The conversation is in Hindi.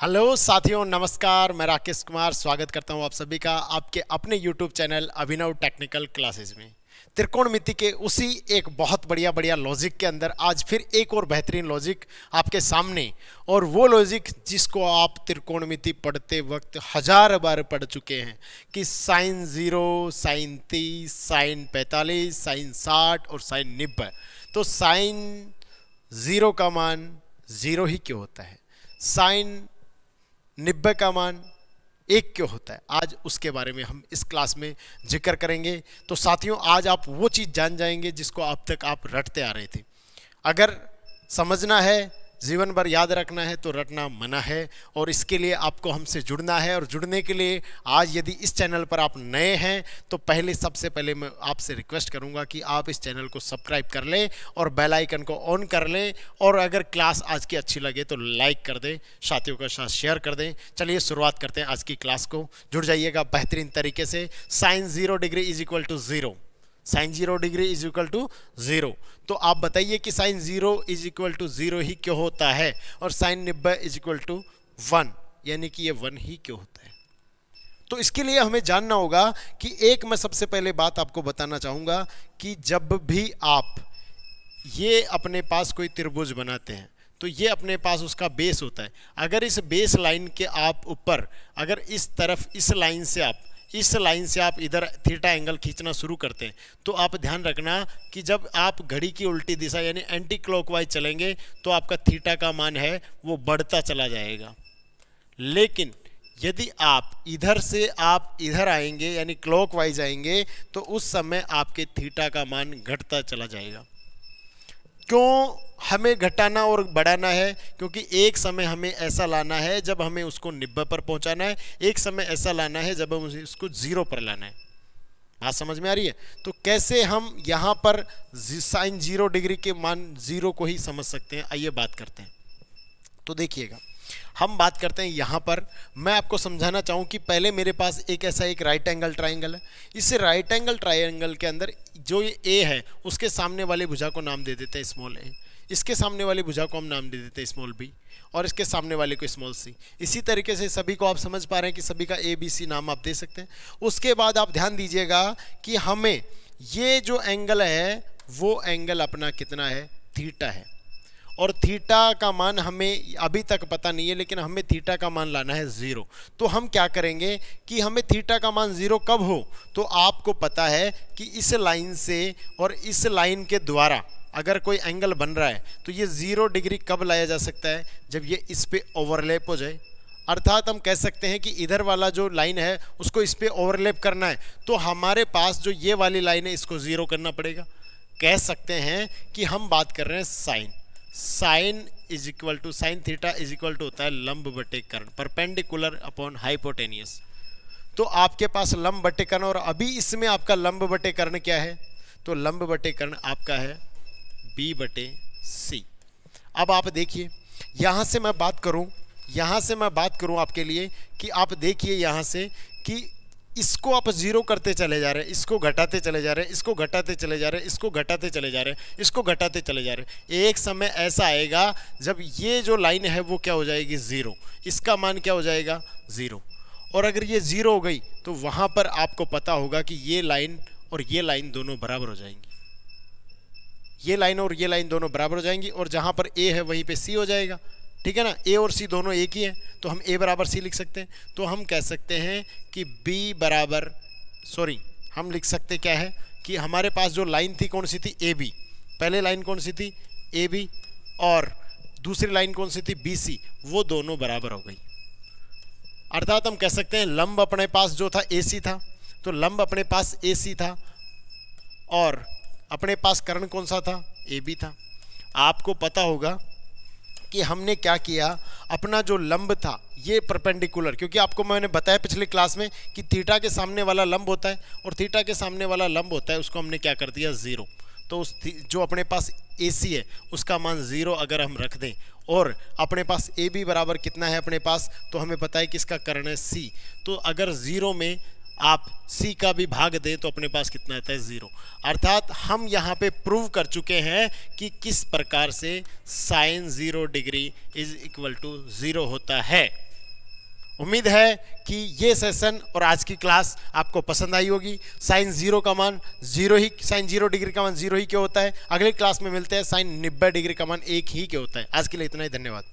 हेलो साथियों, नमस्कार। मैं राकेश कुमार स्वागत करता हूं आप सभी का आपके अपने YouTube चैनल अभिनव टेक्निकल क्लासेस में। त्रिकोणमिति के उसी एक बहुत बढ़िया लॉजिक के अंदर आज फिर एक और बेहतरीन लॉजिक आपके सामने, और वो लॉजिक जिसको आप त्रिकोणमिति पढ़ते वक्त हजार बार पढ़ चुके हैं कि साइन 0, साइन 30, साइन 45, साइन 60 और साइन 90। तो साइन 0 का मान 0 ही क्यों होता है, साइन 90 का मान 1 क्यों होता है, आज उसके बारे में हम इस क्लास में जिक्र करेंगे। तो साथियों, आज आप वो चीज़ जान जाएंगे जिसको अब तक आप रटते आ रहे थे। अगर समझना है, जीवन भर याद रखना है तो रटना मना है, और इसके लिए आपको हमसे जुड़ना है। और जुड़ने के लिए आज यदि इस चैनल पर आप नए हैं तो सबसे पहले मैं आपसे रिक्वेस्ट करूंगा कि आप इस चैनल को सब्सक्राइब कर लें और बेल आइकन को ऑन कर लें, और अगर क्लास आज की अच्छी लगे तो लाइक कर दें, साथियों के साथ शेयर कर दें। चलिए शुरुआत करते हैं आज की क्लास को। जुड़ जाइएगा बेहतरीन तरीके से। Sine 0 degree is equal to 0, sine 0 degree is equal to 0। तो आप बताइए कि साइन 0 इज इक्वल टू 0 ही क्यों होता है, और साइन 90 इज इक्वल टू 1, यानी कि ये 1 ही क्यों होता है। तो इसके लिए हमें जानना होगा कि एक मैं सबसे पहले बात आपको बताना चाहूंगा कि जब भी आप ये अपने पास कोई त्रिभुज बनाते हैं तो ये अपने पास उसका बेस होता है। अगर इस बेस लाइन के आप ऊपर, अगर इस तरफ इस लाइन से आप इधर थीटा एंगल खींचना शुरू करते हैं, तो आप ध्यान रखना कि जब आप घड़ी की उल्टी दिशा यानी एंटी क्लॉकवाइज चलेंगे तो आपका थीटा का मान है वो बढ़ता चला जाएगा। लेकिन यदि आप इधर से आप इधर आएंगे यानी क्लॉकवाइज आएंगे तो उस समय आपके थीटा का मान घटता चला जाएगा। क्यों हमें घटाना और बढ़ाना है? क्योंकि एक समय हमें ऐसा लाना है जब हमें उसको 90 पर पहुंचाना है, एक समय ऐसा लाना है जब हम उसको 0 पर लाना है। बात समझ में आ रही है? तो कैसे हम यहाँ पर साइन 0 डिग्री के मान 0 को ही समझ सकते हैं, आइए बात करते हैं। तो देखिएगा, हम बात करते हैं यहाँ पर। मैं आपको समझाना चाहूँ कि पहले मेरे पास एक ऐसा एक राइट एंगल ट्राइंगल है। इस राइट एंगल ट्राइंगल के अंदर जो ये ए है उसके सामने वाली भुजा को नाम दे देते हैं स्मॉल ए, इसके सामने वाली भुजा को हम नाम दे देते हैं स्मॉल बी, और इसके सामने वाले को स्मॉल सी। इसी तरीके से सभी को आप समझ पा रहे हैं कि सभी का ए बी सी नाम आप दे सकते हैं। उसके बाद आप ध्यान दीजिएगा कि हमें ये जो एंगल है वो एंगल अपना कितना है, थीटा है, और थीटा का मान हमें अभी तक पता नहीं है, लेकिन हमें थीटा का मान लाना है 0। तो हम क्या करेंगे कि हमें थीटा का मान 0 कब हो, तो आपको पता है कि इस लाइन से और इस लाइन के द्वारा अगर कोई एंगल बन रहा है तो ये 0 डिग्री कब लाया जा सकता है, जब ये इस पे ओवरलैप हो जाए। अर्थात हम कह सकते हैं कि इधर वाला जो लाइन है उसको इस पे ओवरलैप करना है, तो हमारे पास जो ये वाली लाइन है इसको 0 करना पड़ेगा। कह सकते हैं कि हम बात कर रहे हैं sine is equal to sine theta is equal to होता है लंब बटे कर्ण, परपेंडिकुलर अपॉन हाइपोटेनियस। तो आपके पास लंब बटे कर्ण, और अभी इसमें आपका लंब बटे कर्ण क्या है, तो लंब बटे कर्ण आपका है b बटे c। अब आप देखिए, यहाँ से मैं बात करूँ आपके लिए कि आप देखिए यहाँ से कि इसको आप 0 करते चले जा रहे हैं, इसको घटाते चले जा रहे हैं, इसको घटाते चले जा रहे हैं, इसको घटाते चले जा रहे हैं, इसको घटाते चले जा रहे हैं। एक समय ऐसा आएगा जब ये जो लाइन है वो क्या हो जाएगी, 0, इसका मान क्या हो जाएगा, 0। और अगर ये 0 हो गई तो वहाँ पर आपको पता होगा कि ये लाइन और ये लाइन दोनों बराबर हो जाएंगी, ये लाइन और ये लाइन दोनों बराबर हो जाएंगी, और जहाँ पर ए है वहीं पे सी हो जाएगा। ठीक है ना, ए और सी दोनों एक ही है, तो हम ए बराबर सी लिख सकते हैं। तो हम कह सकते हैं कि हम लिख सकते क्या है कि हमारे पास जो लाइन थी कौन सी थी, ए बी। पहले लाइन कौन सी थी, ए बी, और दूसरी लाइन कौन सी थी, बी सी, वो दोनों बराबर हो गई। अर्थात हम कह सकते हैं लंब अपने पास जो था ए सी था, तो लंब अपने पास ए सी था, और अपने पास कर्ण कौन सा था, ए बी था। आपको पता होगा कि हमने क्या किया, अपना जो लंब था ये परपेंडिकुलर, क्योंकि आपको मैंने बताया पिछले क्लास में कि थीटा के सामने वाला लंब होता है और थीटा के सामने वाला लंब होता है, उसको हमने क्या कर दिया, 0। तो उस जो अपने पास ए सी है उसका मान 0 अगर हम रख दें, और अपने पास ए बी बराबर कितना है अपने पास, तो हमें पता है कि इसका कर्ण है सी। तो अगर 0 में आप सी का भी भाग दें तो अपने पास कितना आता है, 0। अर्थात हम यहाँ पे प्रूव कर चुके हैं कि किस प्रकार से sine 0 degree is equal to 0 होता है। उम्मीद है कि ये सेशन और आज की क्लास आपको पसंद आई होगी। साइन जीरो का मान जीरो ही, साइन 0 डिग्री का मान जीरो ही क्यों होता है, अगली क्लास में मिलते हैं। साइन 90 डिग्री का मान 1 ही क्यों होता है। आज के लिए इतना ही, धन्यवाद।